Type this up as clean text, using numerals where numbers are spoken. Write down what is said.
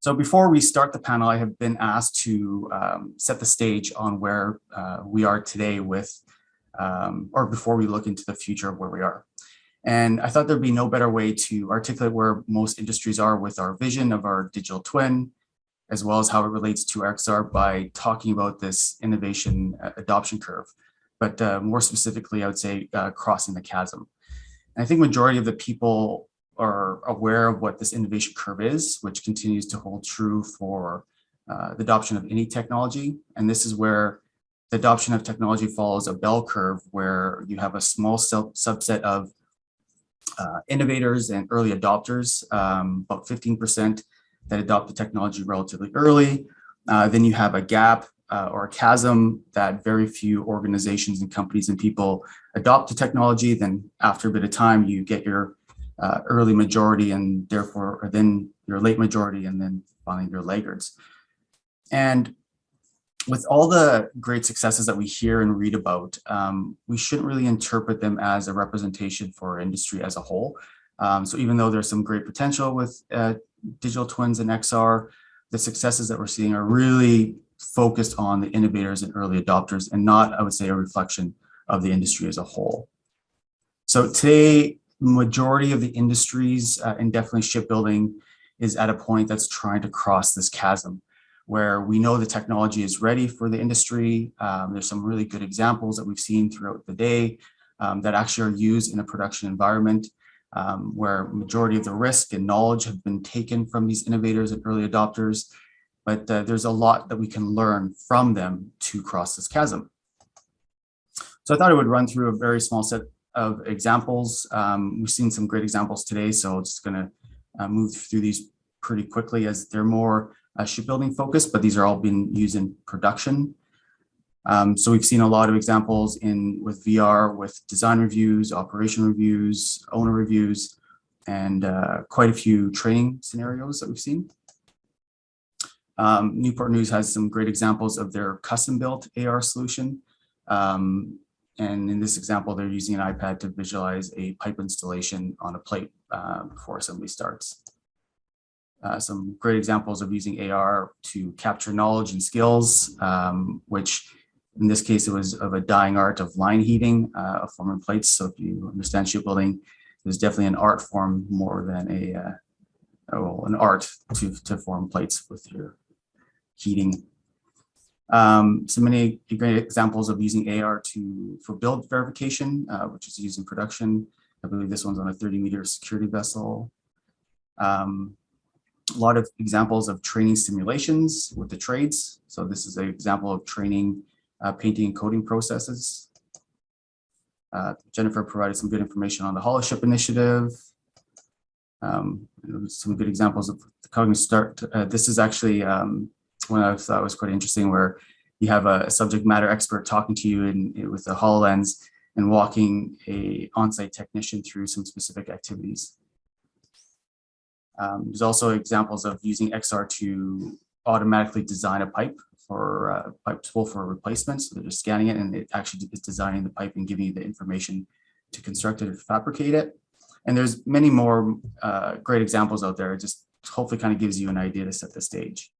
So before we start the panel, I have been asked to set the stage on where we are today with, or before we look into the future of where we are. And I thought there'd be no better way to articulate where most industries are with our vision of our digital twin, as well as how it relates to XR by talking about this innovation adoption curve. But more specifically, I would say crossing the chasm. And I think majority of the people are aware of what this innovation curve is, which continues to hold true for the adoption of any technology. And this is where the adoption of technology follows a bell curve where you have a small subset of innovators and early adopters, about 15% that adopt the technology relatively early. Then you have a gap or a chasm that very few organizations and companies and people adopt the technology. Then after a bit of time, you get your early majority and therefore, or then your late majority, and then finally your laggards. And with all the great successes that we hear and read about, we shouldn't really interpret them as a representation for our industry as a whole. So even though there's some great potential with digital twins and XR, the successes that we're seeing are really focused on the innovators and early adopters and not, I would say, a reflection of the industry as a whole. So today, majority of the industries and definitely shipbuilding is at a point that's trying to cross this chasm where we know the technology is ready for the industry. There's some really good examples that we've seen throughout the day that actually are used in a production environment where majority of the risk and knowledge have been taken from these innovators and early adopters, but there's a lot that we can learn from them to cross this chasm. So I thought I would run through a very small set of examples. We've seen some great examples today, so I'm just going to move through these pretty quickly as they're more shipbuilding focused, but these are all being used in production. So we've seen a lot of examples with VR, with design reviews, operation reviews, owner reviews, and quite a few training scenarios that we've seen. Newport News has some great examples of their custom-built AR solution. And in this example, they're using an iPad to visualize a pipe installation on a plate before assembly starts. Some great examples of using AR to capture knowledge and skills, which in this case, it was of a dying art of line heating of forming plates. So if you understand shipbuilding, there's definitely an art form more than an art to form plates with your heating. So many great examples of using AR for build verification, which is used in production. I believe this one's on a 30-meter security vessel. A lot of examples of training simulations with the trades. So this is an example of training painting and coating processes. Jennifer provided some good information on the Hollow Ship Initiative. Some good examples of the cognitive start. This is actually one I thought was quite interesting, where you have a subject matter expert talking to you with a HoloLens and walking a on-site technician through some specific activities. There's also examples of using XR to automatically design a pipe for pipe spool for a replacement. So they're just scanning it and it actually is designing the pipe and giving you the information to construct it or fabricate it. And there's many more great examples out there. It just hopefully kind of gives you an idea to set the stage.